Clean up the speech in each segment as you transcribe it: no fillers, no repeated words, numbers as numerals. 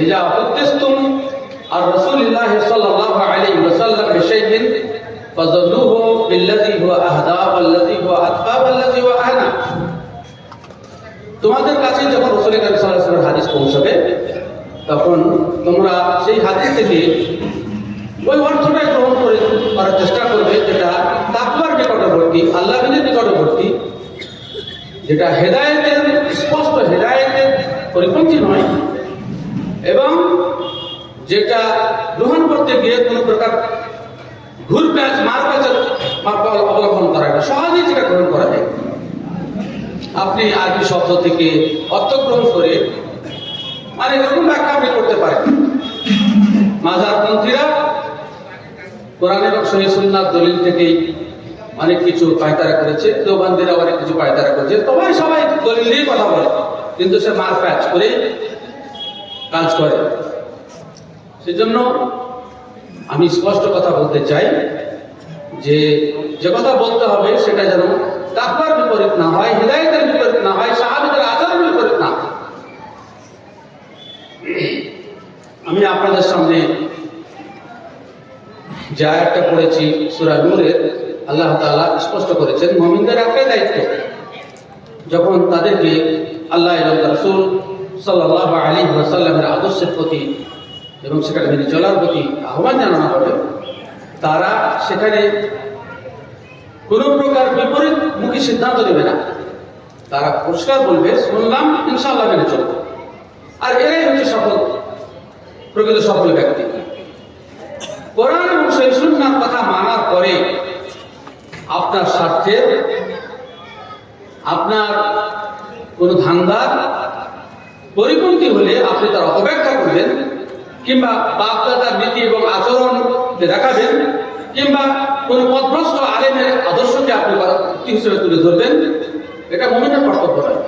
ইযা হুদ্দিসতুম আর রাসূলিল্লাহ সাল্লাল্লাহু আলাইহি ওয়াসাল্লাম বিশাইইন ফাযাল্লুহু বিল্লাযী হুয়া আহদা ওয়াল্লাযী হুয়া আতবা ওয়াল্লাযী হুয়া আহনা। তোমাদের কাছে যখন রাসূল করিম সাল্লাল্লাহু আলাইহি ওয়াসাল্লামের হাদিস পৌঁছবে তখন তোমরা সেই হাদিস থেকে ওই অর্থটাই গ্রহণ করার চেষ্টা করবে যেটা তাকওয়ার নিকটবর্তী, আল্লাহর নিকটবর্তী, যেটা হেদায়েতের স্পষ্ট হেদায়েতের পরিপন্থী নয়, এবং যেটা গ্রহণ করতে গিয়ে কোনো প্রকার ঘুরপ্যাচ মারপ্যাচের অবলম্বন করা যায়, সহজেই যেটা গ্রহণ করা যায়। আপনি আরবি শব্দ থেকে অর্থ গ্রহণ করে মানে এরকম ব্যাখ্যা আপনি করতে পারেন। মাযহাবপন্থীরা কোরআন এবং সহিহ সুন্নাহর দলিল থেকেই অনেক কিছু পায়তারা করেছে, দেওবন্দিরা অনেক কিছু পায়তারা করেছে, সবাই দলিল নিয়ে কথা বলে, কিন্তু সে মারপ্যাচ করে কাজ করে। সেজন্য আমি স্পষ্ট কথা বলতে চাই যে কথা বলতে হবে সেটা যেন তাকওয়ার বিপরীত না হয়, হিদায়াতের বিপরীত না হয়, সাহাবীদের আচরণের বিপরীত না হয়। আমি আপনাদের সামনে যে আয়াতটা পড়েছি সূরা নূরের, আল্লাহ তাআলা স্পষ্ট করেছেন মুমিনদের একটাই দায়িত্ব, যখন তাদেরকে আল্লাহ এবং রাসূল সাল্লাল্লাহু আলাইহি ওয়াসাল্লামের আদর্শের প্রতি এবং সেখানে মেনে চলার প্রতি আহ্বান জানানো হবে, তারা সেখানে কোনো প্রকার বিপরীতমুখী সিদ্ধান্ত নেবে না। তারা পরিষ্কার বলবে শুনলাম, ইনশাআল্লাহ মেনে চলব। আর এরাই হচ্ছে প্রকৃত সফল ব্যক্তি। কোরআন এবং সহিহ সুন্নাহর কথা মানার পরে আপনার স্বার্থে আপনার কোন ধান্দার পরিপন্থী হলে আপনি তার অপব্যাখ্যা করবেন, কিংবা বাপ-দাদার নীতি এবং আচরণ দেখাবেন, কিংবা কোন পথভ্রষ্ট আলেমের আদর্শকে আপনি যুক্তি হিসেবে তুলে ধরবেন, এটা মুমিনের কর্তব্য নয়,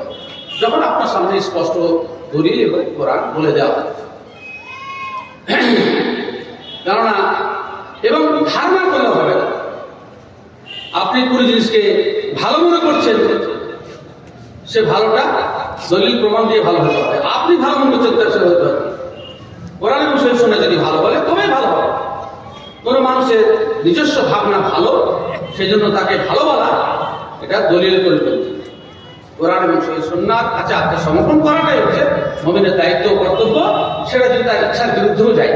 যখন আপনার সামনে স্পষ্ট দলিল এবং কোরআন বলে দেওয়া হয়। কেননা এবং ধারণা করলে হবে না। আপনি কোনো জিনিসকে ভালো মনে করছেন, সে ভালোটা দলিল প্রমাণ দিয়ে ভালো হতে হবে। আপনি ভালো মনে করছেন তার সেটা হতে হবে। কোরআন এবং সহিহ সুন্নাহ যদি ভালো বলে তবেই ভালো হবে। কোনো মানুষের নিজস্ব ভাবনা ভালো, সেই জন্য তাকে ভালো বলা, এটা দলিলের পরিপন্থী। কোরআন এবং সহিহ সুন্নাহর কাছে আত্মসমর্পণ করাটাই হচ্ছে মুমিনের দায়িত্ব ও কর্তব্য, সেটা যদি তার ইচ্ছার বিরুদ্ধেও যায়।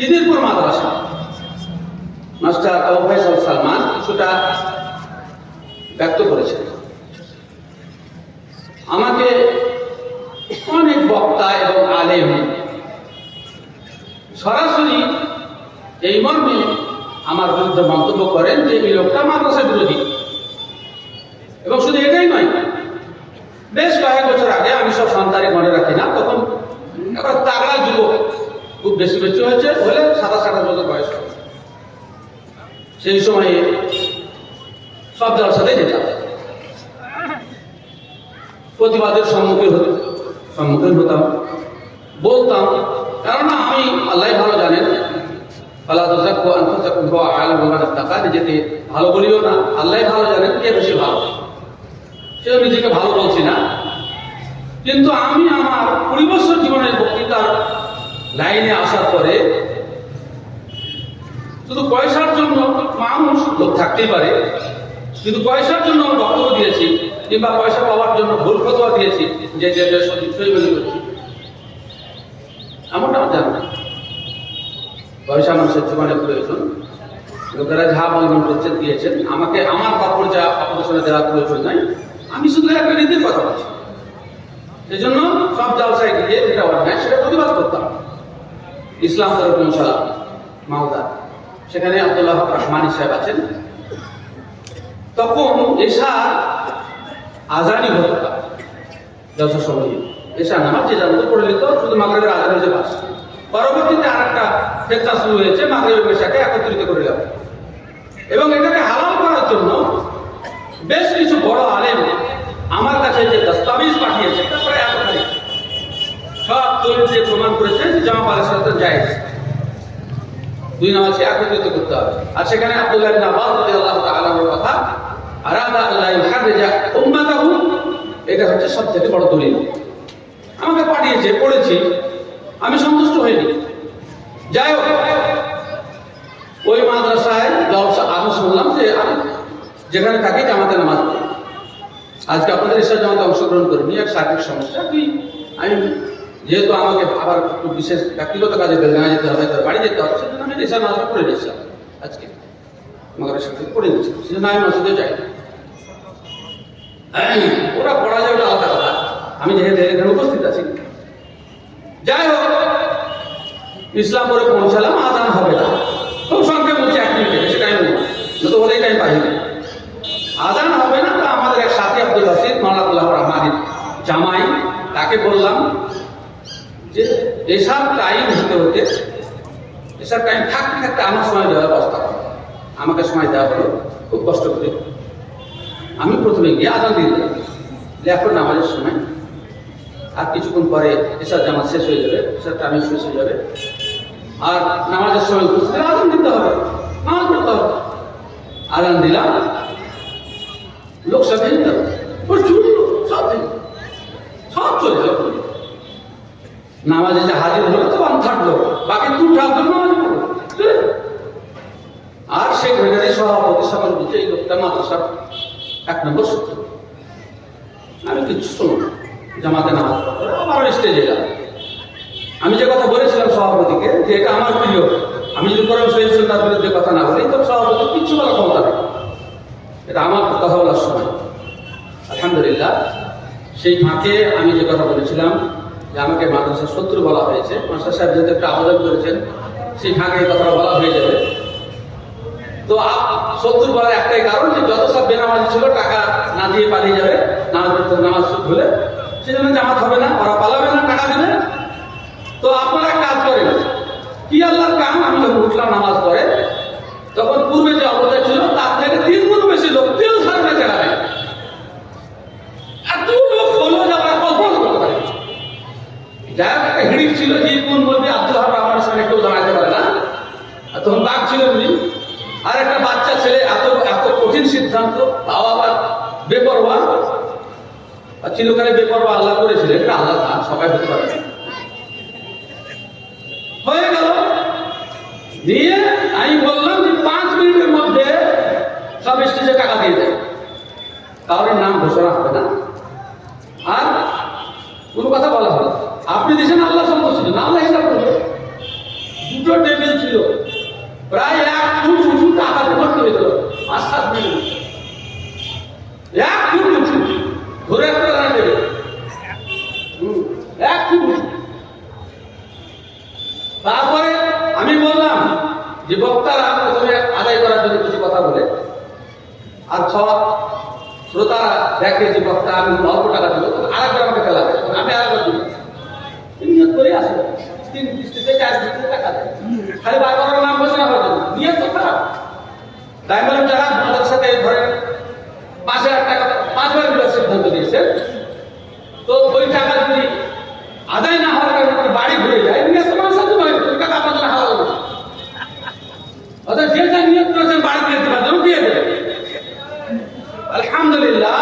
ঈদের মাদ্রাসা মাস্টার আবু ফায়সাল সালমান কিছুটা ব্যক্ত করেছেন। আমাকে অনেক বক্তা এবং আলেম সরাসরি এই মর্মে আমার বিরুদ্ধে মন্তব্য করেন যে এই লোকটা মাদ্রাসা বিরোধী। এবং শুধু এটাই নয়, বেশ কয়েক বছর আগে, আমি সব সন্তানে মনে রাখি না, তখন একটা তাগড়া যুবক, খুব বেশি হয়েছে হলে 27-28 বছর বয়স, সেই সময়ে সব জলসাতে যেতাম, প্রতিবাদের সম্মুখীন হতাম, বলতাম। কেননা আমি, আল্লাহ ভালো জানেন, নিজেকে ভালো বলিও না, আল্লাহ ভালো জানেন কে বেশি ভালো, সেও নিজেকে ভালো বলছি না। কিন্তু আমি আমার 20 বছর জীবনের বক্তৃতার লাইনে আসার পরে শুধু পয়সার জন্য, মানুষ লোক থাকতেই পারে, কিন্তু পয়সার জন্য বক্তব্য দিয়েছি, কিংবা পয়সা পাওয়ার জন্য ভুল ফতোয়া দিয়েছি, যে সই মনে করছি, এমনটা আমার জানা নাই। পয়সা মানুষের জীবনে প্রয়োজন, লোকেরা যা বলবেন করছেন দিয়েছেন, আমাকে আমার কাপড় যা অপারেশনে দেওয়ার প্রয়োজন নাই। আমি শুধু একটা নীতির কথা বলছি। সেই জন্য সব জালসায় গিয়ে যেটা অন্যায় সেটা প্রতিবাদ করতাম। ইসলাম তরফ মাওদা, সেখানে আব্দুল্লাহ রহমানী সাহেব আছেন। তখন এশা আজানি হতো জলসার সময়, এশা নামাজ যে জানতো পড়ে নিত, শুধু মাগরিবের আজান হয়েছে বাস। পরবর্তীতে আর একটা ফেতনা শুরু হয়েছে, মাগরিবের এশাকে একত্রিত করে দেওয়া, এবং এটাকে হালাল করার জন্য বেশ কিছু বড় আলেম আমার কাছে যে দস্তাবেজ পাঠিয়েছে, তারপরে এতখানি সব দলিল দিয়ে প্রমাণ করেছে যে জামা পালের সাথে জায়েজ, দুই নামাজকে একত্রিত করতে হবে। আর সেখানে আব্দুল্লাহ ইবনে আব্বাস রাদিয়াল্লাহু তাআলা এর কথা, আরাদা আল্লাহ ইউহাররিজা উম্মাতাহু, এটা হচ্ছে সবথেকে বড় দলিল। আমাকে পাঠিয়েছে, পড়েছি, আমি সন্তুষ্ট হইনি। যাই হোক, ওই মাদ্রাসায় জলসা আমি শুনলাম যে আমি যেখানে থাকি জামাতে নামাজ পড়ি। আজকে আপনাদের ঈশ্বর জামাতে অংশগ্রহণ করিনি, এক শারীরিক সমস্যা। আমি যেহেতু আমাকে আবার একটু বিশেষ ব্যক্তিগত কাজে বেলগাঁয়ে যেতে হবে, বাড়ি যেতে হবে, সেজন্য আমি ঈশার নামাজটা পড়ে নিয়েছিলাম। আজকে আমাদের সাথে পড়ে নিয়েছিলাম, সেজন্য আমি মসজিদে যাই। ওরা পড়া যায়, ওটা আলাদা কথা। আমি যেহেতু এখানে উপস্থিত আছি, যাই হোক, ইসলামপুরে পৌঁছালাম। আজান হবে না, খুব সংক্ষেপ বলছি, 1 মিনিটে, বেশি টাইম নেই, তো ওদের টাইম পাই না। আজান হবে না, তো আমাদের এক সাথী আব্দুল রশিদ মাওলানা রহমানের জামাই, তাকে বললাম যে এসব টাইম হতে হতে, এসব টাইম থাকতে থাকতে আমার সময় দেওয়ার ব্যবস্থা করো। আমাকে সময় দেওয়া হলো খুব কষ্ট করে। আমি প্রথমে গিয়ে আজান দিয়ে দিলাম, এখন নামাজের সময়, আর কিছুক্ষণ পরে এসব জামাত শেষ হয়ে যাবে, এসব টাইম শেষ হয়ে যাবে, আর নামাজের সময় বুঝতে আজান দিতে হবে, নামাজ পড়তে হবে। আজান দিলাম, লোক সব ভেঙে গেল, প্রচুর লোক, সব চলে গেল। নামাজে যে হাজির হলো তো 1/3 লোক, বাকি 2/3 লোক নামাজ পড়লো। আর সেই ঘরের সভাপতি সকল বুঝে এই লোকটা মাদ্রাসার 1 নম্বর সূত্র। আমি কিছু শুনুন, জামাতে নামাজ পড়লো, আবার স্টেজে গেলাম। আমি যে কথা বলেছিলাম সভাপতিকে যে এটা আমার প্রিয়, আমি যদি কোরআন শরীফ সুন্নাহর বিরুদ্ধে কথা না বলি তো সভাপতি কিচ্ছু বলার ক্ষমতা নেই, এটা আমার কথা বলার সময়। আলহামদুলিল্লাহ, সেই ফাঁকে আমি যে কথা বলেছিলাম যে আমাকে মাদ্রাসার শত্রু বলা হয়েছে, মাস্টার সাহেব যেহেতু একটা আবেদন করেছেন, সেই ফাঁকে এই কথাটা বলা হয়ে যাবে। তো শত্রু বলার একটাই কারণ যে যত সব বেনামাজি ছিল টাকা না দিয়ে পালিয়ে যাবে, নামাজ হলে সেজন্য জামাত হবে না, ওরা পালাবে না টাকা দিলে। তো আপনারা কাজ করেন, কি আল্লাহর কাম, আমি যখন উঠলাম নামাজ পড়ে, তখন পূর্বে যে অবস্থা ছিল তার থেকে 3 গুণ বেশি লোক তেল ছাড়বে জায়গা নেই। এত লোক হলো যে আমরা কল্পনা করতে পারি। যাই হোক, একটা হিড়িক ছিল, যে কোন বলবে আব্দুল হাব আমার সামনে কেউ দাঁড়াতে পারে না, তখন বাঘ ছিল বুঝি। আর একটা বাচ্চা ছেলে, এত এত কঠিন সিদ্ধান্ত, তাও আবার বেপরোয়া, আর চিরকালে বেপরোয়া আল্লাহ করেছিলেন, এটা আল্লাহ না, সবাই হতে পারে। হয়ে গেল, দিয়ে আমি বললাম যে 5 মিনিটের মধ্যে সব স্টেজে টাকা দিয়ে দেয়, কারোর নাম ঘোষণা হবে না, আর কোনো কথা বলা হবে। আপনি দিয়েছেন, আল্লাহ সন্তুষ্ট না, আল্লাহ হিসাব করবে। 2টো টেবিল ছিল, প্রায় 1 ফুট উঁচু, টাকা ভর্তি হয়ে গেল 5-7 মিনিট। 1 ফুট উঁচু, ধরে একটা টেবিল 1 ফুট উঁচু। তারপরে আমি বললাম যে বক্তারা প্রথমে আদায় করার জন্য কিছু কথা বলে, আর সব শ্রোতারা দেখে যে বক্তা আমি অল্প টাকা দিল, আরেকবার আমাকে ফেলা দেয়, আমি আরেকবার দিই, নিয়ত করে আসে 3 কিস্তিতে 4 কিস্তিতে টাকা দেয়, খালি বারবার নাম ঘোষণা হওয়ার জন্য। নিয়ত তো খারাপ। তাই বললাম যারা আপনাদের সাথে ধরেন 5,000 টাকা 5 বার দেওয়ার সিদ্ধান্ত নিয়েছে, তো ওই টাকা যদি আদায় না হওয়ার কারণে বাড়ি ঘুরে যায়, নিয়ত তোমার সাথে নয়, ওই টাকা আপনার জন্য হালাল হবে। অর্থাৎ যে যা নিয়ত করেছেন বাড়ি দিতে পারবেন, দিয়ে দেবে। আলহামদুলিল্লাহ,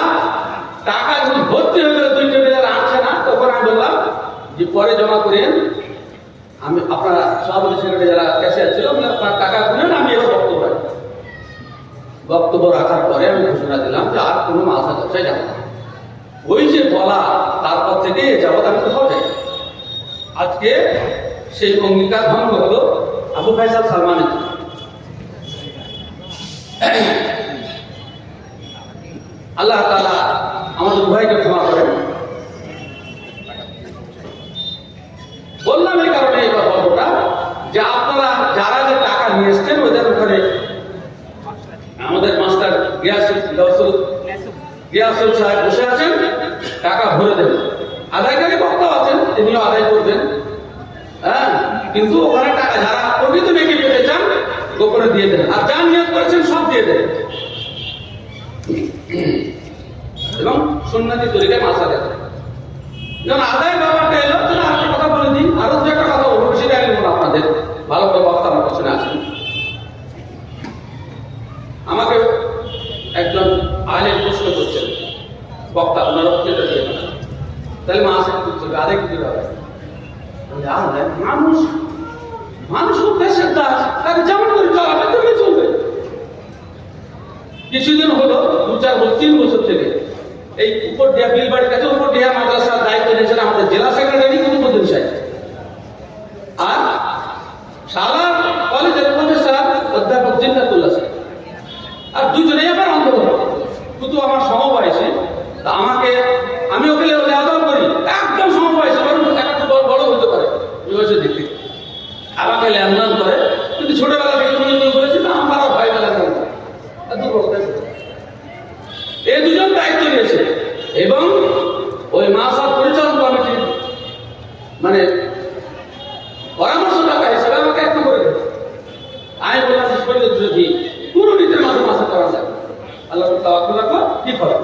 টাকা যখন ভর্তি হয়ে গেল, 2 টেবিল আর আনছে না, তখন আমি বললাম যে পরে জমা করেন, আমি আপনারা সভাপতি সেক্রেটারি যারা ক্যাশিয়ার ছিল, আপনার টাকা গুনেন, আমি এবার বক্তব্য রাখার পরে আমি ঘোষণা দিলাম যে আর কোনো মাথা দশায় যাবো না। ওই যে বলা, তারপর থেকে যাবত আমি তো হবে। আজকে সেই অঙ্গীকার ভঙ্গ হলো আবু ফাইসাল সালমানের। আল্লাহ তাআলা আমাদের উভয়কে ক্ষমা করেন। বললাম এই কারণে এই গল্পটা যে আপনারা যারা যে টাকা নিয়ে এসছেন, ওদের ওখানে আমাদের মাস্টার গিয়াসুল সাহেব বসে আছেন, টাকা ভরে দেবেন। আদায়কারী বক্তা আছেন, তিনিও আদায় করবেন। হ্যাঁ, কিন্তু ওখানে টাকা যারা প্রকৃত নেকি পেতে চান, গোপনে দিয়ে দেন, আর যা নিয়ত করেছেন সব দিয়ে দেন, এবং সুন্নতি তরিকায় মাসা দেন। যখন আদায় ব্যাপারটা এলো, তাহলে আরেকটা কথা বলে দিই, আরো 2-একটা কথা বলবো, সেটা আমি বলবো আপনাদের। ভালো করে বক্তা আমার পেছনে আছেন। আমাকে একজন আলেম প্রশ্ন করছেন, বক্তা, ওনারা যেটা দিয়ে তাই তাহলে মাছ একটু চলবে, আধা কি হবে? মানুষ মানুষ দেশের দাস, তাকে যেমন করে চলাবে তেমনি চলবে। কিছুদিন হলো 2-4 বছর থেকে এই উপর ডিয়া বিলবাড়ির কাছে উপর ডিয়া মাদ্রাসার দায়িত্ব নিয়েছেন আমাদের জেলা সেক্রেটারি কুতুবুদ্দিন সাহেব, আর সারা কলেজের প্রফেসর অধ্যাপক জিন্নাতুল্লাহ সাহেব, আর দুজনেই আমার অন্ধভক্ত। শুধু আমার সমবয়সী, আমাকে আমি ওকে লেওয়া করি একদম সমবয়সী, একটু বড় হতে পারে বয়সের দিক থেকে, আমাকে লেনদেন করে। কিন্তু ছোটবেলা থেকে বলেছি না, আমার ভয় লেনদেন করে এই দুজন দায়িত্ব নিয়েছে। এবং ওই মাসাব পরিচালন কমিটির মানে পরামর্শদাতা হিসেবে আমাকে একটা করে দেবে। আমি বললাম শরীর বিরোধী পুরো নিজের মাঝে মাসা করা যায়, আল্লাহ তাওয়াক্কুল রাখো, ঠিক হবে।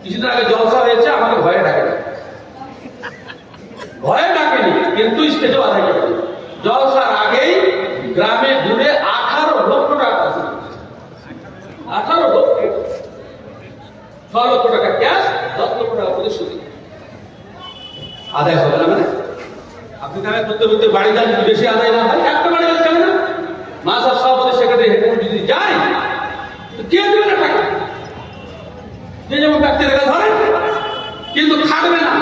কিছুদিন আগে জলসা হয়েছে, আমাকে ভয়ে ডাকেনি, ভয়ে ডাকেনি, কিন্তু স্টেজে বাধা করেনি। জলসার আগেই গ্রামে ঘুরে 18 লক্ষ টাকা, 18 লক্ষ, 6 লক্ষ টাকা ক্যাশ, 10 লক্ষ টাকা প্রতিশ্রুতি আদায় হবে না। মানে আপনি তাহলে করতে করতে বাড়ি যান, যদি বেশি আদায় না হয় একটা বাড়ি যাচ্ছে না, মাসাব সভাপতি সেক্রেটারি হেড যদি যায় তো কে দেবে না টাকা? যে যেমন ব্যক্তির কাছে ধরেন, কিন্তু খাটবে না।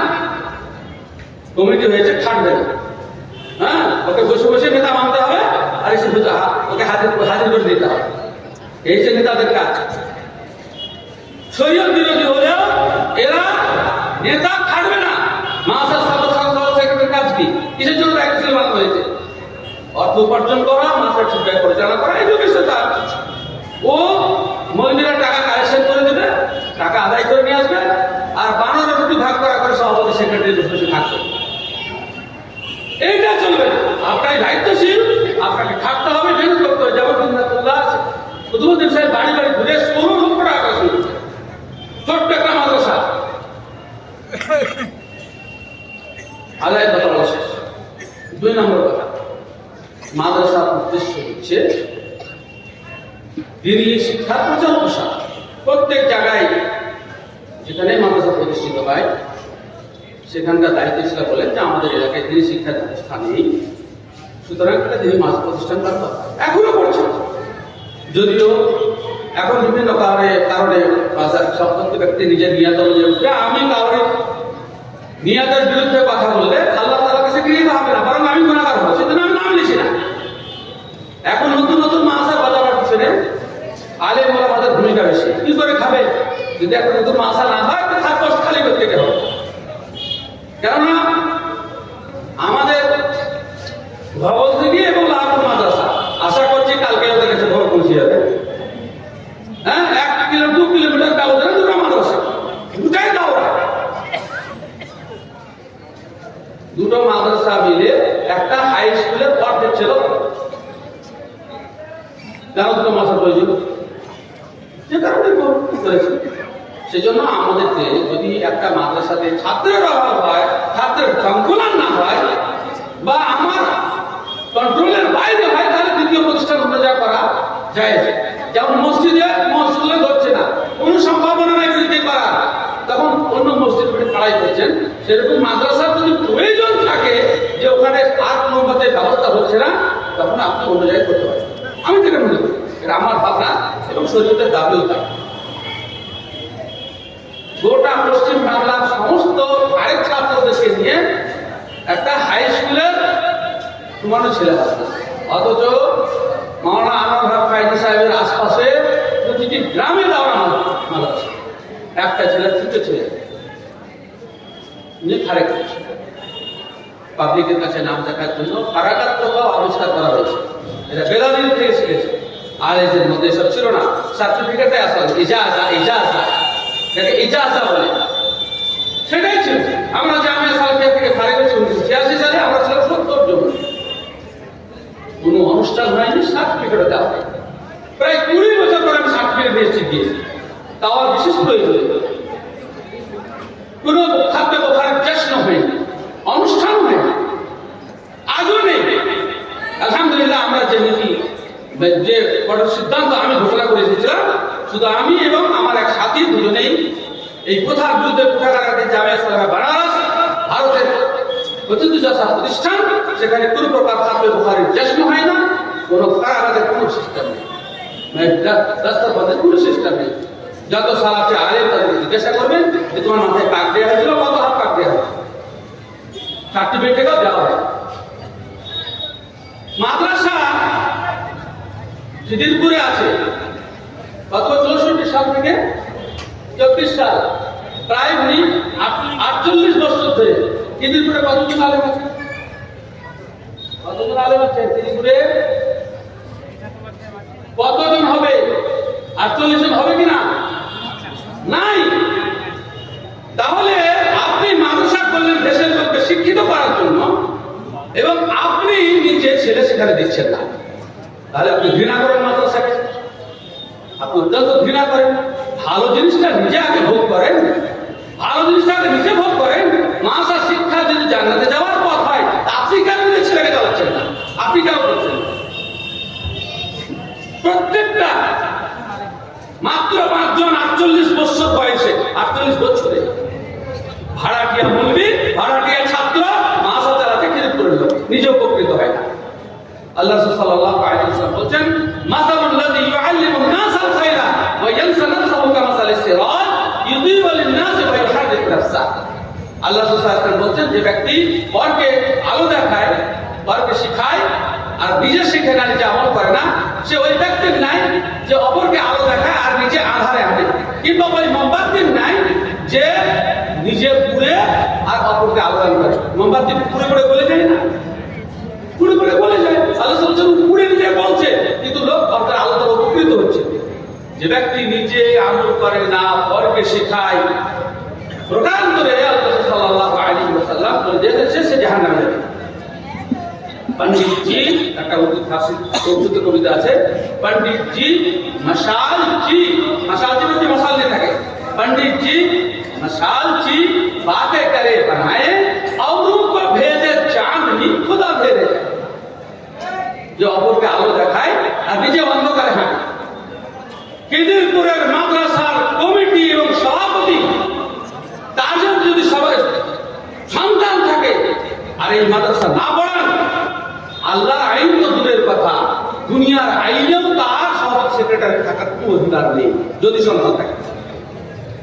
কমিটি হয়েছে, খাটবে না। হ্যাঁ, ওকে বসে বসে নেতা মানতে হবে, আর এসে ওকে হাজির করে দিতে হবে। এই যে নেতাদের কাজ। শরীয়ত বিরোধী হলেও এরা নেতা খাটবে না। মাসাব সেক্রেটারির কাজ কি? কিসের জন্য দায়িত্ব বানানো হয়েছে? অর্থ উপার্জন করা, মাসাব ঠিক পরিচালনা করা, এই জন্য তার। ও মন্দিরে টাকা কালেকশন করে দেবে, টাকা আদায় করে নিয়ে আসবে, আর 12 রুটি ভাগ করা করে সভাপতি সেক্রেটারি বসে থাকবে। এইটা চলবে না। আপনার দায়িত্বশীল, আপনাকে থাকতে হবে, মেহনত করতে হবে। যেমন জিন্নাতুল্লাহ কুতুবুদ্দিন সাহেব বাড়ি বাড়ি ঘুরে 16 লক্ষ টাকা কালেকশন করছে, ছোট্ট একটা মাদ্রাসা। আলাদা কথা বলা শেষ। 2 নম্বর কথা, মাদ্রাসার উদ্দেশ্য হচ্ছে দিনী শিক্ষার প্রচার প্রসার। প্রত্যেক জায়গায় যেখানে মাদ্রাসা প্রতিষ্ঠিত হয় সেখানকার দায়িত্ব ছিল বলেন যে আমাদের এলাকায় দিনী শিক্ষার ব্যবস্থা নেই, সুতরাং একটা দিনী মাদ্রাসা প্রতিষ্ঠান করতে হবে। এখনো করছে, যদিও এখন বিভিন্ন কারণে সম্পর্ক ব্যক্তি নিজের নিয়াত অনুযায়ী উঠবে। আমি কারণে নিয়াতের বিরুদ্ধে কথা বললে আল্লাহ তাআলার কাছে গৃহীত হবে না, বরং আমি গুনাহগার হবো, সেজন্য আমি নাম লিখি না। এখন নতুন নতুন মাদ্রাসা বাজাবার পিছনে আলেম ওলামাদের ভূমিকা বেশি। কি করে খাবে? যদি একটা নতুন মাদ্রাসা না হয় তো পোস্ট খালি করতে হবে। কেননা আমাদের ভবন থেকে এবং লাভপুর মাদ্রাসা আশা করছি কালকে ওদের কাছে খবর পৌঁছে যাবে। হ্যাঁ, 1-2 কিলোমিটার ব্যবধানে 2টা মাদ্রাসা, 2টাই দাওরা। 2টো মাদ্রাসা মিলে একটা হাই স্কুলের অর্ধেক ছিল। কেন 2টো মাদ্রাসা প্রয়োজন? যে কারণে করেছে। সেজন্য আমাদেরকে যদি একটা মাদ্রাসাতে ছাত্রের অভাব হয়, ছাত্রের সংকুলন না হয়, বা আমার কন্ট্রোলের বাইরে হয়, তাহলে দ্বিতীয় প্রতিষ্ঠান অনুযায়ী করা যায়। যেমন মসজিদে ধরছে না, কোনো সম্ভাবনা নাই বৃদ্ধি করা, তখন অন্য মসজিদ পাড়াই করছেন। সেরকম মাদ্রাসার যদি প্রয়োজন থাকে যে ওখানে আর কোনো মতে ব্যবস্থা হচ্ছে না, তখন আপনি অন্য জায়গায় করতে পারেন। আমি যেটা মনে করি, এটা আমার ভাবনা এবং শরীয়তের দাবিও থাকে। গোটা পশ্চিম বাংলার সমস্ত আরেক ছাত্রদেরকে নিয়ে একটা হাই স্কুলের সমানো ছেলে আছে, অথচ মাওলানা আনোয়ার হক কায়েদি সাহেবের আশপাশে প্রতিটি গ্রামে দাওরা মাদ্রাসা। একটা ছেলে, 2টো ছেলে খারেক করছে, পাবলিকের কাছে নাম দেখার জন্য কারাগার প্রভাব আবিষ্কার করা হয়েছে। এটা বেলাদিন থেকে শিখেছে, আর এদের মধ্যে এসব ছিল না। সার্টিফিকেটে আসলে ইজাজা বলে, সেটাই ছিল। আমরা জামিয়া সালাফিয়া থেকে ফারিগ হয়েছি 1986 সালে, আমরা ছিলাম 70 জন। কোনো অনুষ্ঠান হয়নি, সার্টিফিকেট দেওয়া হয়। প্রায় 20 বছর পরে আমি সার্টিফিকেট দিয়েছি, তাও বিশেষ প্রয়োজন। কোনো খাদ্য বোখারের চেষ্টা হয়নি, অনুষ্ঠান হয়নি, আজও নেই। আলহামদুলিল্লাহ, আমরা যে নীতি যে সিদ্ধান্ত আমি ঘোষণা করে এসেছিলাম, শুধু আমি এবং আমার এক সাথী দুজনেই এই প্রথার বিরুদ্ধে কোঠাগার জামিয়া ইসলামিয়া বেনারস প্রতিষ্ঠা প্রতিষ্ঠান, সেখানে কোনো প্রকার খাপে বুখারীর জশ্ন হয় না, কোনো কারাগারের কোনো সিস্টেম নেই, রাস্তার পথে কোনো সিস্টেম নেই। যত সালাফে আলেম তাদেরকে জিজ্ঞাসা করবেন যে তোমার মাথায় পাক দেওয়া হয়েছিল, কত হাত পাক দেওয়া হয়েছিল, সার্টিফিকেটও দেওয়া হয়। মাদ্রাসা খিদিরপুরে আছে কত 64 সাল থেকে 34 সাল, প্রায় 48 বছর ধরে। খিদিরপুরে কতজন আলেম আছে? কতজন আলেম আছে খিদিরপুরে? কতজন হবে? 48 জন হবে কিনা? নাই। তাহলে আপনি মাদ্রাসা করলেন দেশের লোককে শিক্ষিত করার জন্য, এবং আপনি নিজে ছেলে সেখানে দিচ্ছেন না, তাহলে আপনি ঘৃণা করেন মাদ্রাসাকে, আপনি অত্যন্ত ঘৃণা করেন। ভালো জিনিসটা নিজে আগে ভোগ করেন, ভালো জিনিসটা আগে নিজে ভোগ করেন। মাদ্রাসা শিক্ষা যদি জান্নাতে যাওয়ার পথ হয়, আপনি কেন নিজের ছেলেকে চালাচ্ছেন না? আপনি কেন করছেন? প্রত্যেকটা মাত্র 5 জন 48 বছর বয়সে, 48 বছরে ভাড়াটিয়া মুলবি, ভাড়াটিয়া ছাত্র মাদ্রাসা চালাতে খিদিরপুরের লোক, নিজে উপকৃত হয় না। আল্লাহ সাল্লাল্লাহু আলাইহি ওয়াসাল্লাম বলেন, মাসালুল লাযী ইউআল্লিমুন নাসাল খায়রা ওয়া ইয়ানসা নাফসাহু কামাসালিস সিরাজ ইউযিবু লিন-নাসি ওয়া ইউহাদ্দিথু নাফসাহু। আল্লাহ সাল্লাল্লাহু আলাইহি ওয়াসাল্লাম বলেন, যে ব্যক্তি পরকে আলো দেখায়, পরকে শিখায়, আর নিজে শিখে না, নিজে আমল করে না, সে ওই ব্যক্তির নাই যে অপরকে আলো দেখায় আর নিজে আধারে আনে, কিংবা ওই মোমবাতির নাই যে নিজে পুড়ে আর অপরকে আলো দান করে। মোমবাতি পুড়ে পুড়ে গলে যায় না, পুড়ে পুড়ে গলে যায়। আল্লাহ সাল্লাল্লাহু পুড়ে নিজে বলছে, কিন্তু লোক তার আলো দ্বারা উপকৃত হচ্ছে। যে ব্যক্তি নিজে আমল করে না, পরকে শেখায়, প্রকারান্তরে আল্লাহ সাল্লাল্লাহু আলাইহি ওয়াসাল্লাম বলে দিয়েছে সে জাহান্নামে যাবে। पंडित जी একটা উর্দুতে কবিতা আছে, पंडित जी मशाल जी, मशाल जी में मसाल नहीं থাকে, पंडित जी मशाल जी बातें करे बनाए औरों को भेजे चांदनी खुदा भेजे। जो অপরকে আলো দেখায় আর নিজে অন্ধকারে হাঁটে। খিদিরপুরের মাদ্রাসার কমিটি এবং সভাপতি তাদের যদি সবাই সন্তান থাকে আর এই মাদ্রাসা না পড়ান, আল্লাহর আইন তো দূরের কথা, দুনিয়ার আইনেও তার সভাপতি সেক্রেটারি থাকার কোনো অধিকার নেই যদি সন্তান থাকে।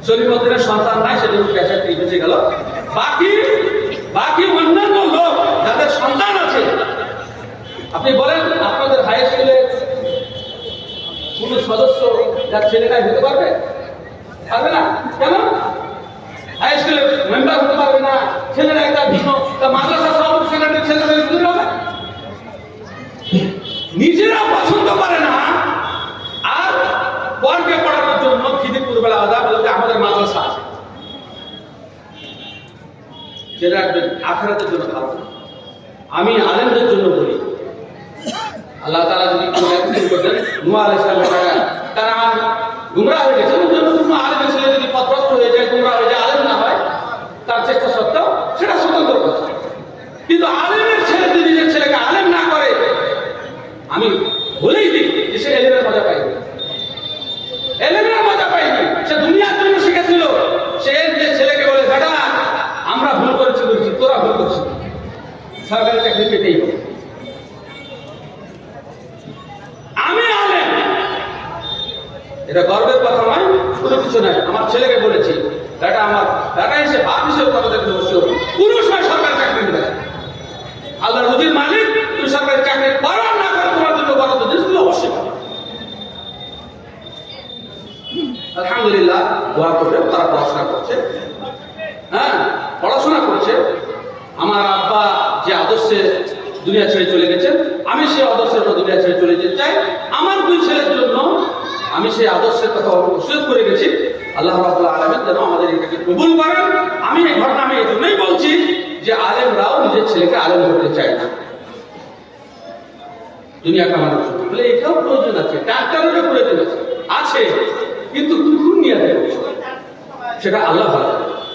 শরীফুদ্দিনের সন্তান নাই, সেজন্য ক্যাসেট বেঁচে গেল। বাকি অন্যান্য লোক যাদের সন্তান আছে, আপনি বলেন আপনাদের হাই স্কুলে কোন সদস্য যার ছেলেটাই হতে পারবে? পারবে না। কেন? হাই স্কুলে মেম্বার হতে পারবে না, ছেলেরা একটা ভিন্ন, মাদ্রাসা সভাপতি সেক্রেটারি ছেলেরা স্কুলে হবে, নিজেরা পছন্দ করে না। আর পরকে পড়ানোর জন্য খিদিরপুর বেলা আলাদা বলতে আমাদের মাদ্রাসা আছে, যেটা আখিরাতের জন্য ভালো। আমি আলেমদের জন্য বলি, আল্লাহ তাআলা যদি কোনো একদিন করতেন, নূহ আলাইহিস সালাম তারা গুমরাহ হয়ে গেছে, ওই জন্য কোনো আলেমের ছেলে যদি পথভ্রষ্ট হয়ে যায়, গুমরাহ হয়ে যায়, আলেম না হয়, তার চেষ্টা সত্ত্বেও সেটা স্বতন্ত্র কথা। কিন্তু আলেমের ছেলে যদি নিজের ছেলেকে আলেম না করে, আমি বলেই দিই যে সে এলেমের মজা পাইনি, এলেমের মজা পাইনি। সে দুনিয়ার জন্য শিখেছিল, সে যে ছেলেকে বলে বেটা আমরা ভুল করেছি, বলছি তোরা ভুল করছিস, সরকারি চাকরি পেতেই হবে। আমি আলেম, এটা গর্বের কথা নয়, কোনো কিছু নয়। আমার ছেলেকে বলেছি বেটা, আমার বেটা এসে বাপ হিসেবে কথা দেখতে বসে কোনো সময় সরকারি চাকরি নেবে, আল্লাহ রুজির মালিক, তুমি সরকারি চাকরি করো না করো, তোমার জন্য বরাদ্দ জিনিস তুমি অবশ্যই পাবে। আলহামদুলিল্লাহ, দোয়া করবে, তারা পড়াশোনা করছে, হ্যাঁ পড়াশোনা করছে। আমার আব্বা যে আদর্শে দুনিয়া ছেড়ে চলে গেছেন, আমি সেই আদর্শের দুনিয়া ছেড়ে চলে যেতে চাই। আমার 2 ছেলের জন্য আমি সেই আদর্শের কথা ওসিয়ত করে গেছি। আল্লাহ রাব্বুল আলামিন যেন আমাদের এটাকে কবুল করেন। আমি এই ঘটনা আমি এই জন্যই বলছি যে আলেমরাও নিজের ছেলেকে আলেম করতে চায় না দুনিয়া কামানোর জন্য, বলে এটাও প্রয়োজন আছে, ডাক্তারেরও প্রয়োজন আছে, কিন্তু দুনিয়াতে সেটা আল্লাহ ভালো।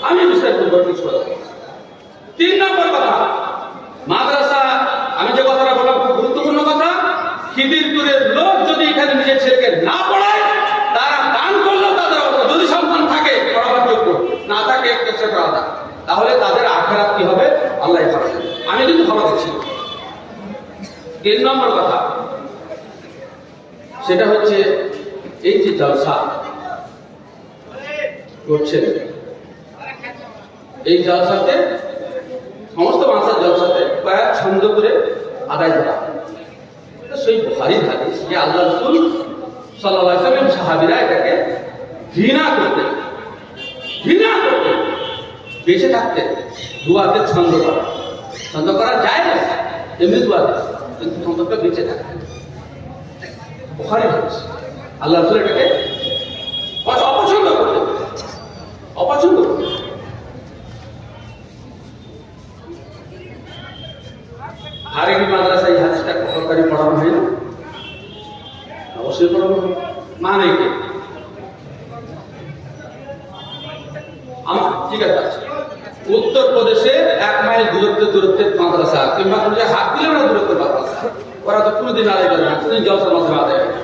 আমি বিস্তারিত কিছু কথা। 3 নম্বর কথা, মাদ্রাসা, আমি যে কথাটা বললাম খুব গুরুত্বপূর্ণ কথা। খিদিরপুরের লোক যদি এখানে নিজের ছেলেকে না পড়ায়, তারা দান করলেও তাদের অবস্থা, যদি সন্তান থাকে পড়াবার যোগ্য, না থাকে সেটা আলাদা, তাহলে তাদের আখিরাত কি হবে আল্লাহ জানে। তিন নম্বর কথা, সেটা হচ্ছে এই যে জলসা করছেন, এই জলসাতে সমস্ত মানুষের জলসাতে কয়েক ছন্দ করে আদায় করা। সেই বুখারীর হাদিস যে আল্লাহ রাসূল সাল্লাল্লাহু আলাইহি ওয়াসাল্লাম সাহাবীরা এটাকে ঘৃণা করতেন, বেঁচে থাকতেন দুয়াতে ছন্দ করা। ছন্দ করা যায় না এমনি দুয়াতে, কিন্তু ছন্দটা বেঁচে থাকতেন। বুখারীর হাদিস। আল্লাহ রাসূল এটাকে অপছন্দ করতেন। আরেকটি মাদ্রাসায় এই হাদিসটা সরকারি পড়ানো হয় না? অবশ্যই পড়ানো হয়। মানে কি? ঠিক আছে, উত্তরপ্রদেশে 1 মাইল দূরত্বের মাদ্রাসা, কিংবা কোনো হাত দিলেও না দূরত্বের মাদ্রাসা, ওরা তো কোনোদিন আদায় করে না, কোনোদিন জলসার মাধ্যমে আদায় করে।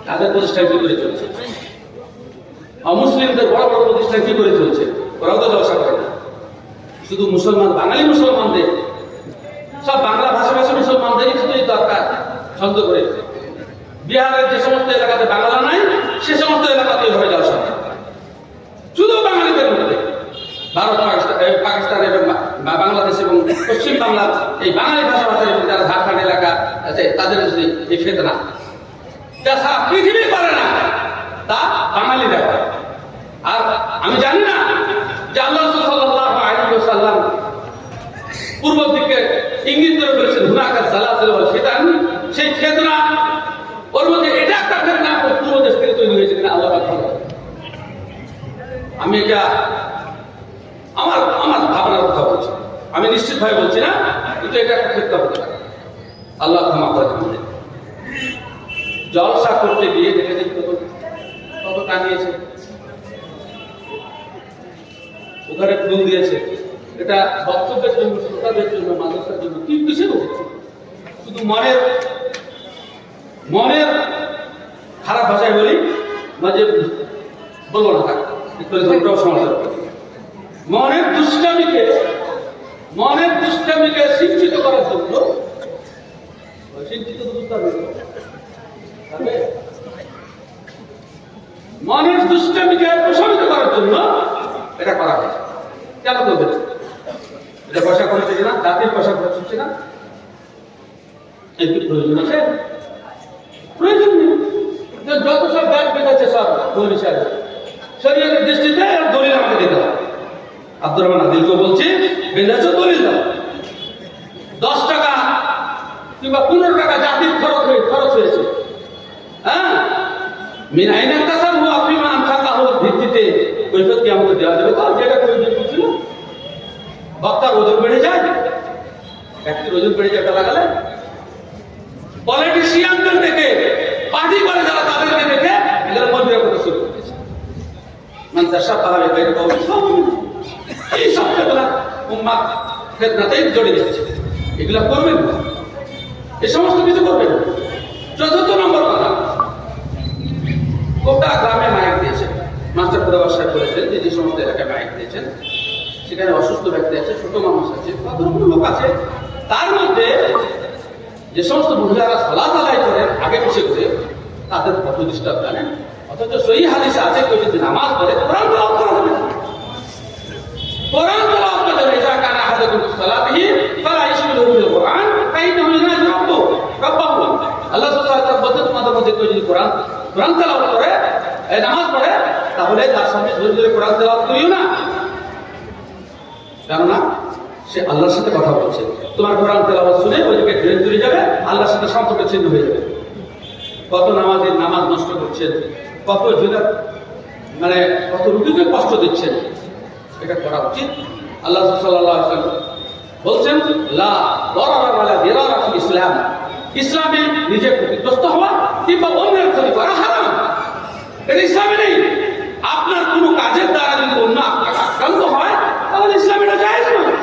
তাদের প্রতিষ্ঠান কি করে চলছে? অমুসলিমদের বড় বড় প্রতিষ্ঠান কি করে চলছে? ওরাও তো জলসা করে না। শুধু মুসলমান, বাঙালি মুসলমানদের, সব বাংলা ভাষাভাষী মুসলমানদেরই শুধু দরকার ছন্দ করে। বিহারের যে সমস্ত এলাকাতে বাংলা নাই, সে সমস্ত এলাকাতে এইভাবে জলসা হয়। শুধু বাঙালিদের মধ্যে ভারত, পাকিস্তান এবং বাংলাদেশ এবং পশ্চিম বাংলার এই বাঙালি ভাষাভাষী এবং যারা ঝাড়খণ্ড এলাকা আছে তাদের মধ্যে এই ফেতনা যা সারা পৃথিবী পারে না, তা বাঙালিরা পারে। আর আমি জানি না যে আল্লাহ রাসূল সাল্লাল্লাহু আলাইহি ওয়াসাল্লাম পূর্ব দিকে ইঙ্গিত করে বলেছেন হুনাকা সালাসিল ওয়াল ফিতান, সেই ফিতনা ওর মধ্যে এটা একটা ফিতনা পূর্ব দেশ থেকে তৈরি হয়েছে কিনা আল্লাহ পাক ভালো। আমি এটা আমার ভাবনার কথা বলছি, আমি নিশ্চিত ভাবে বলছি না, কিন্তু এটা একটা ফিতনা হতে পারে। আল্লাহ ক্ষমা করে আমাদের। জলসা করতে গিয়ে দেখেছেন কত টানিয়েছে, ওখানে ফুল দিয়েছে। এটা বক্তব্যের জন্য, শ্রোতাদের জন্য, মাদ্রাসার জন্য, কি কিসের শুধু মনের খারাপ ভাষায় বলি, মাঝে বলবো না থাক, সমালোচনা করি। মনের দুষ্টামিকে শিক্ষিত করার জন্য, শিক্ষিত মনের দুষ্টামিকে প্রশমিত করার জন্য এটা করা হয়েছে। কেন করবে? এটা পয়সা খরচ হচ্ছে না, জাতির পয়সা খরচ হচ্ছে না, এর কি প্রয়োজন আছে? প্রয়োজন নেই। যত সব ব্যাগ বেঁধেছে সব দলিল সাহেব, শরীয়তের দৃষ্টিতে দলিল আমাকে দিতে হবে। আব্দুর রহমান আদিলকে বলছি, বেঁধেছ দলিল দাও। 10 টাকা কিংবা 15 টাকা জাতির খরচ হয়েছে, হ্যাঁ, মিন আইনা কাসাবহু আফিমা আনফাকাহু ভিত্তিতে কৈফিয়ত কি আমাকে দেওয়া যাবে? তো যেটা প্রয়োজন ছিল। বক্তার ওজন বেড়ে যায়, ব্যক্তির ওজন বেড়ে যায়, এটা লাগালে পলিটিশিয়ানদের দেখে, পার্টি করে যারা, তাদেরকে দেখে এদের মন্দিরের কথা শুরু করেছে। মানে তার সব পাহাড়ে বাইরে এই সব ফেতনা উম্মাহ ফেতনাতেই জড়িয়ে যাচ্ছে। এগুলা করবেন না, এই সমস্ত কিছু করবেন না। চতুর্থ নম্বর কথা, গোটা গ্রামে মাইক দিয়েছেন। মাস্টার খুদাবাস সাহেব বলেছেন যে সমস্ত এলাকায় মাইক দিয়েছেন, সেখানে অসুস্থ ব্যক্তি আছে, ছোট মানুষ আছে, কত রকম লোক আছে। তার মধ্যে যে সমস্ত মহিলারা সালাত আদায় করেন আগে পিছিয়ে করে, তাদের কত ডিস্টার্ব জানেন? অথচ সহিহ হাদিসে আছে কেউ যদি নামাজ পড়ে কোরআন তেলাওয়াত করা হবে, কোরআন তেলাওয়াত করতে হবে। ইজা কানা আহাদুকুম ফিস-সালাতিহি ফালা ইশগিলহু বিল-কুরআন ফাইন্নাহু ইউনাজি রাব্বাহু। আল্লাহ সুবহানাহু ওয়া তাআলা বলেন, তোমাদের মধ্যে কেউ যদি কোরআন তেলাওয়াত করে, নামাজ পড়ে, তাহলে তার সামনে ধরে ধরে কোরআন তেলাওয়াত করিও না, কেননা সে আল্লাহর সাথে কথা বলছে। তোমার কোরআন তেলাওয়াত শুনে ওইদিকে ড্রেন চলে যাবে, আল্লাহর সাথে সম্পর্ক ছিন্ন হয়ে যাবে। কত নামাজের নামাজ নষ্ট করছেন, কত মানে কত রুগীকে কষ্ট দিচ্ছেন, এটা করা উচিত। আল্লাহ সাল্লাল্লাহু আলাইহি ওয়াসাল্লাম বলছেন, লা দারারা ওয়ালা দিরারা ফিল ইসলাম, ইসলামে নিজে ক্ষতিগ্রস্ত হওয়া কিংবা অন্যের ক্ষতি করা হারাম, এটা ইসলামে নেই। আপনার কোনো কাজের দ্বারা যদি অন্য আক্রান্ত হয়, তাহলে ইসলামে এটা জায়েজ নয়।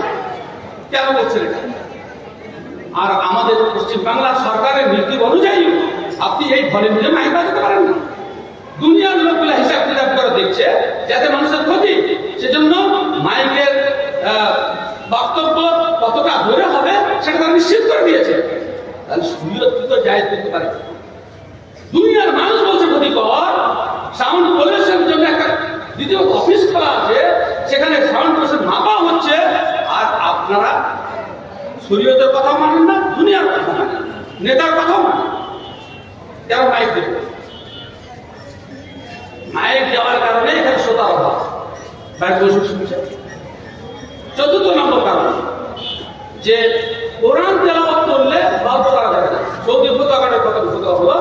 কেন বলছেন এটা? আর আমাদের পশ্চিম বাংলার সরকারের নীতি অনুযায়ী আপনি এই ভলিউমে মাইক বাজাতে পারেন না। দুনিয়ার লোকগুলা হিসাব কিতাব করে দেখছে যাতে মানুষের ক্ষতি, সেজন্য মাইকের বক্তব্য কতটা ধরে হবে সেটা তারা নিশ্চিত করে দিয়েছে। তাহলে শরীয়ত কি করে জায়েজ করতে পারে? দুনিয়ার মানুষ বলছে ক্ষতিকর, সাউন্ড পলিউশনের জন্য একটা দ্বিতীয় অফিস খোলা আছে, সেখানে সাউন্ড পলিউশন মাপা হচ্ছে, আর আপনারা শরীয়তের কথা মানেন না, দুনিয়ার কথা মানেন, নেতার কথাও মানেন। কেন মাইক দেবে? মাইক দেওয়ার কারণে এখানে শ্রোতার অভাব, বাইরে বসে শুনছে। চতুর্থ নম্বর কারণ যে কোরআন তেলাওয়াত করলে গল্প করা যাবে না। সৌদি ফতোয়াকারের কথা হলো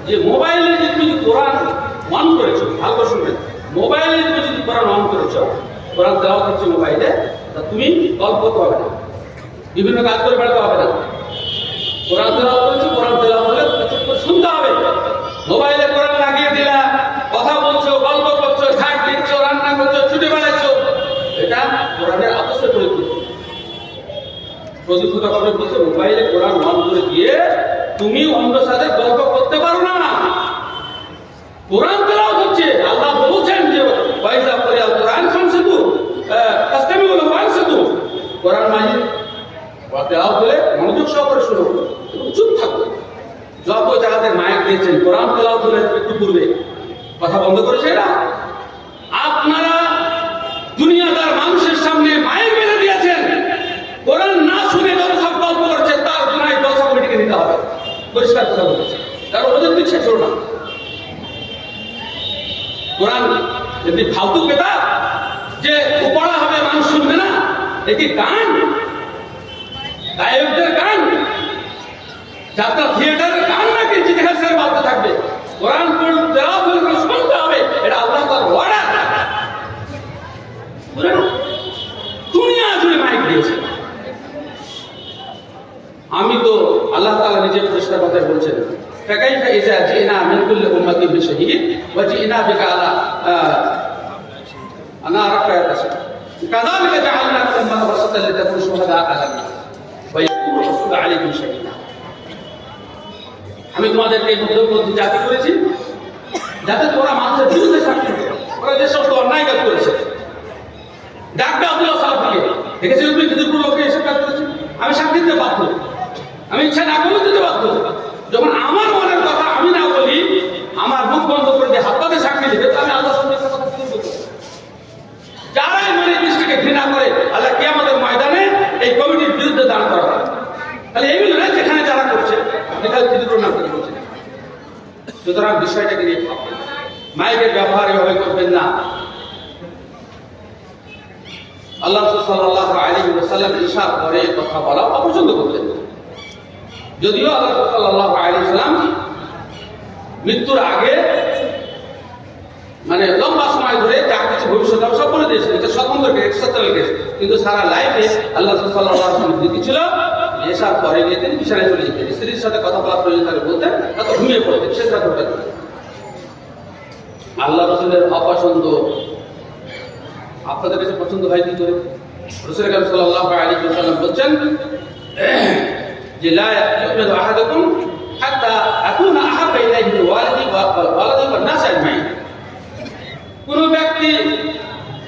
যে মোবাইলে যে তুমি কোরআন অন করেছো, ভালো করে শুনবেন, মোবাইলে তুমি যদি কোরআন অন করেছো, কোরআন তেলাওয়াত হচ্ছে মোবাইলে, তা তুমি গল্প করতে হবে না, বিভিন্ন কাজ করে বেড়াতে হবে না। কোরআন তেলাওয়াত করেছো, কোরআন তেলাওয়াত হলে চুপ করে শুনতে হবে। মোবাইলে কোরআন লাগিয়ে দিলা, কথা বলছো, গল্প করছো, ঝাড় দিচ্ছো, রান্না করছো, ছুটে বেড়াচ্ছো, এটা কোরআনের আদর্শে প্রয়োগ করছো। প্রযুক্ত কথা বলছে মোবাইলে কোরআন অন করে দিয়ে তুমি অন্য সাথে গল্প করতে পারো না। কোরআন তেলাওয়াত হচ্ছে, আল্লাহ বলছেন যে ওয়াইজা করিয়াল কোরআন ফানসিতু তাসতামিউ লাহু ওয়ানসিতু, কোরআন মাজিদ তেলাওয়াত হলে মনোযোগ সহকারে শুনো, চুপ থাকো। যত জায়গাতে মাইক দিয়েছেন কোরআন তেলাওয়াত হলে একটু পূর্বে কথা বন্ধ করেছে এরা। আপনারা দুনিয়াদার মানুষের সামনে মাইক বেঁধে দিয়েছেন, কোরআন না শুনে যত সব গল্প করছে তার গুনাহ জলসা কমিটিকে নিতে হবে। পরিষ্কার কথা বলেছে, কারণ ওদের দিচ্ছে ছোট না। কোরআন যদি ফালতু কেতাব যে পড়া হবে মানুষ শুনবে না, এটি গান, গায়কদের গান, যাত্রা থিয়েটারের গান নাকি যেখানে বলতে থাকবে। কোরআন তেলাওয়াত হলে শুনতে হবে, এটা আল্লাহ তাআলার অর্ডার। দুনিয়া জুড়ে মাইক দিয়েছে। আমি তো আল্লাহ তাআলা নিজে পরিষ্কার কথায় বলছেন, ফাকাইফা ইযা জিনা মিন কুল্লি উম্মাতিন বিশাহীদ ওয়া জিনা বিকা আলা আনা রাকায়াত আছে কাযালিকা জাআলনাকুম উম্মাতান ওয়াসাতান লিতাকুনু শুহাদা আলা নাস ওয়া ইয়াকুনা রাসূলু আলাইকুম শাহীদা। আমি তোমাদেরকে মধ্যবর্তী জাতি করেছি যাতে তোমরা মানুষের বিরুদ্ধে সাক্ষী দাও। ওরা যে সমস্ত অন্যায় কাজ করেছে, ডাক্তার আব্দুল্লাহ সাহেবকে দেখেছি তুমি খিদিরপুর লোকে এসব কাজ করেছে, আমি সাক্ষী দিতে বাধ্য, আমি ইচ্ছা না করলে দিতে বাধ্য। যখন আমার মনের কথা আমি না বলি, আমার মুখ বন্ধ করে দিয়ে হাত পাতে সাক্ষী দেবে, তো আমি আল্লাহর সামনে একটা কথা কি বলবো? যারাই মনে দৃষ্টিকে ঘৃণা করে আল্লাহ কিয়ামতের ময়দানে এই কমিটির বিরুদ্ধে দান করা হয়। তাহলে এইগুলো না যেখানে যারা করছে, যেখানে খিদিরপুর না করছে। সুতরাং বিষয়টাকে নিয়ে ভাববেন, মাইকের ব্যবহার এভাবে করবেন না। আল্লাহ সাল্লাল্লাহু আলাইহি ওয়াসাল্লাম ঈশার পরে কথা বলা অপছন্দ করতেন। যদিও আল্লাহ সাল্লাল্লাহু আলাইহি ওয়াসাল্লাম মৃত্যুর আগে মানে লম্বা সময় ধরে যা কিছু ভবিষ্যৎ সব বলে দিয়েছেন, এটা স্বতন্ত্র এক্সেপশনাল কেস। কিন্তু সারা লাইফে আল্লাহ সাল্লাল্লাহু আলাইহি ওয়াসাল্লাম নীতি ছিল ঈশার পরে গিয়ে তিনি বিছানায় চলে যেতেন, স্ত্রীর সাথে কথা বলার প্রয়োজন তাহলে বলতেন, তত ঘুমিয়ে পড়তেন, শেষ রাত ওটা। আল্লাহ রাসূলের অপছন্দ আপনাদের কাছে পছন্দ হয় কি করে? রাসূল আকরাম সাল্লাল্লাহু আলাইহি ওয়াসাল্লাম বলেন যে লা ইউমিনু আহাদুকুম হাত্তা আকুনা আহাব্বা ইলাইহি মিন ওয়ালিদি ওয়া ওয়ালাদি ওয়ান নাস আজমাইন। কোন ব্যক্তি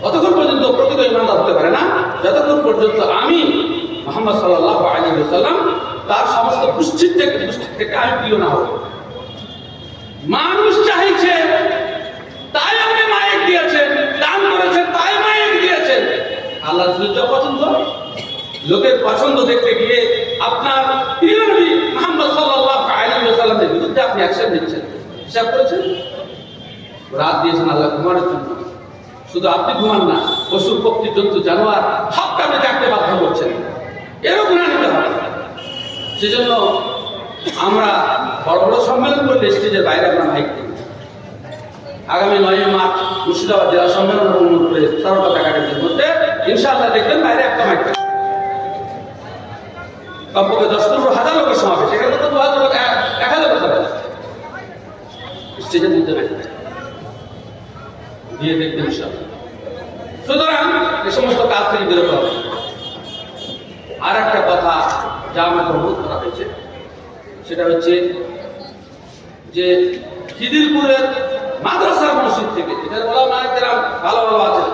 অতক্ষণ পর্যন্ত প্রকৃত ঈমানদার হতে পারে না যতক্ষণ পর্যন্ত আমি মুহাম্মদ সাল্লাল্লাহু আলাইহি ওয়াসাল্লাম তার সমস্ত গোষ্ঠী থেকে আমি প্রিয় না হব। মানুষ চাইছে তাই আপনি মাইক দিয়েছেন, দান করেছেন তাই মাইক দিয়েছেন। আল্লাহ রাসূলের পছন্দ, লোকের পছন্দ দেখতে গিয়ে আপনার প্রিয় নবী মুহাম্মদ সাল্লাল্লাহু আলাইহি ওয়াসাল্লামের বিরুদ্ধে আপনি অ্যাকশন নিচ্ছেন। হিসাব করেছেন? রাত দিয়েছেন আল্লাহ ঘুমানোর জন্য, শুধু আপনি ঘুমান না, পশু পক্ষী জন্তু জানোয়ার সবকে আপনি জাগতে বাধ্য করছেন, এরও গুনাহ নিতে হবে। সেজন্য আমরা বড় বড় সম্মেলন করলে স্টেজের বাইরে আমরা মাইক দিই। আগামী 9 মার্চ মুর্শিদাবাদ জেলা সম্মেলন উন্মুক্ত করে সরকার একাডেমির মধ্যে ইনশাআল্লাহ দেখবেন বাইরে একটা মাইক থাকবে, কমপক্ষে 10-15 লোকের সমাবেশ, এখানে তো 2000 লোক 1000 লোক হবে স্টেজের মধ্যে দিয়ে দেখবেন ইনশাআল্লাহ। সুতরাং এই সমস্ত কাজ থেকে বিরত হবে। আর একটা কথা যা আমাকে অনুরোধ করা হয়েছে সেটা হচ্ছে যে খিদিরপুরের মাদ্রাসা মসজিদ থেকে, এটা বলা মায়েরা ভালো ভালো আছে,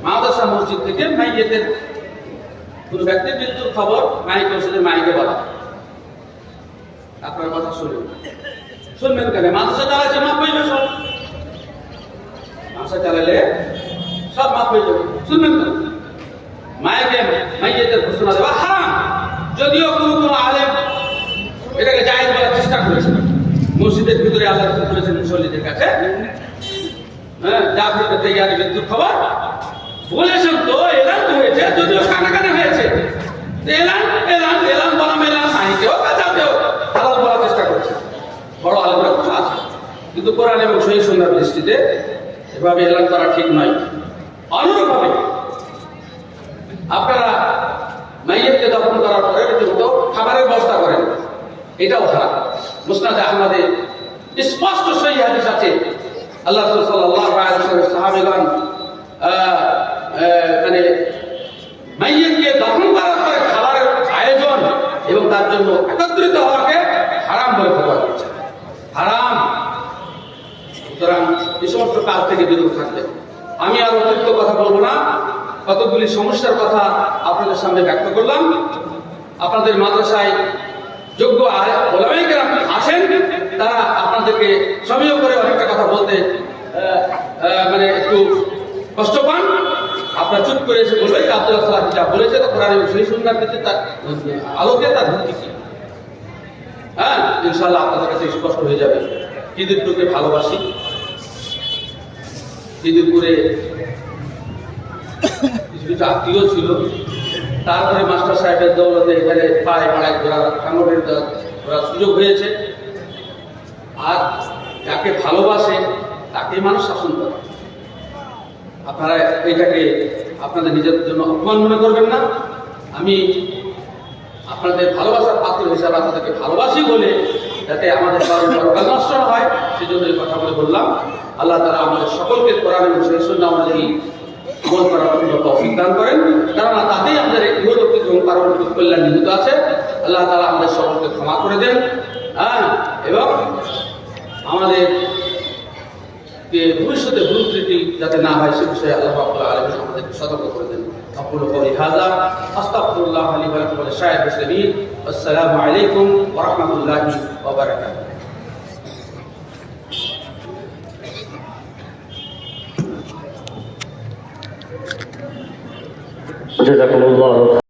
মাদ্রাসা মসজিদ থেকে মাইয়েতের কোন ব্যক্তির মৃত্যুর খবর মাইকে ওষুধের মাইকে বলা, আপনার কথা শুনবেন, শুনবেন কেন? মাদ্রাসা চালাচ্ছে মাপ হয়ে যাবে, সব মাদ্রাসা চালালে সব মাপ হয়ে যাবে, শুনবেন কেন? মাইকে মাইয়েদের ঘোষণা দেওয়া হারাম, যদিও কোনো কোনো আলেম এটাকে জায়েজ বলার চেষ্টা করেছেন। মসজিদের ভিতরে আল্লাহ করেছেন মুসল্লিদের কাছে, হ্যাঁ, জাফর তেয়ারি মৃত্যুর খবর বলেছেন, তো এলান তো হয়েছে, যদিও কানে কানে হয়েছে, এলান এলান এলান বলাম, এলান মাইকে হোক আর যাতে হোক হালাল বলার চেষ্টা করছে বড় আলেমরা কিছু আছে, কিন্তু কোরআন এবং সহিহ সুন্নাহর দৃষ্টিতে এভাবে এলান করা ঠিক নয়। অনুরূপভাবে আপনারা মাইয়েতকে দফন করার পরে রীতিমতো খাবারের ব্যবস্থা করেন, এটাও খারাপ। মুসনাদে আহমদে স্পষ্ট সহিহ হাদিস আছে, আল্লাহ রাসূল সাল্লাল্লাহু আলাইহি ওয়াসাল্লাম সাহাবীগণ মানে মাইয়েতকে দফন করার পরে খাবারের আয়োজন এবং তার জন্য একত্রিত হওয়াকে হারাম বলে ফতোয়া দিয়েছেন, হারাম। সুতরাং এই সমস্ত কাজ থেকে বিরত থাকবে। আমি আর অতিরিক্ত কথা বলবো না, কতগুলি সমস্যার কথা আপনাদের সামনে ব্যক্ত করলাম। আপনাদের মাদ্রাসায় যোগ্য ওলামায়ে কেরাম আছেন, তারা আপনাদেরকে সমীহ করে অনেকটা কথা বলতে মানে একটু কষ্ট পান। আপনারা চুপ করে এসে বলবেন আব্দুল্লাহ সালাফি যা বলেছে তা কোরআন এবং সহিহ সুন্নাহর ভিত্তিতে তার আলোকে তার ভিত্তি কি, হ্যাঁ, ইনশাআল্লাহ আপনাদের কাছে স্পষ্ট হয়ে যাবে। ঈদুলকে ভালোবাসি, ঈদুলপুরে কিছু কিছু আত্মীয় ছিল, তারপরে মাস্টার সাহেবের দৌলতে এখানে পাড়ায় পাড়ায় ঘোরার সুযোগ হয়েছে। আর যাকে ভালোবাসে তাকে মানুষ শাসন করে। আপনারা এটাকে আপনাদের নিজেদের জন্য অপমান মনে করবেন না। আমি আপনাদের ভালোবাসার পাত্র হিসাবে আপনাদেরকে ভালোবাসি বলে যাতে আমাদের পরকাল নষ্ট না হয়, সেজন্য এই কথা বলে বললাম। আল্লাহ তাআলা আমাদের সকলকে কোরআন এবং সহিহ সুন্নাহ অনুযায়ী আমল করার জন্য তৌফিক দান করেন, কেননা তাতেই আমাদের ইহলৌকিক এবং পারলৌকিক কল্যাণ নিহিত আছে। আল্লাহ তাআলা আমাদের সকলকে ক্ষমা করে দেন, হ্যাঁ, এবং আমাদের ভবিষ্যতে ভুল ত্রুটি যাতে না হয় সে বিষয়ে আল্লাহ রাব্বুল আলামিন আমাদেরকে সতর্ক করে দেন। আকুলু কওলি হাযা আস্তাগফিরুল্লাহ লি ওয়া লাকুম ওয়া লিসাইরিল মুসলিমিন। আসসালামু আলাইকুম ওয়া রাহমাতুল্লাহি ওয়া বারাকাতুহু। জাযাকুমুল্লাহ।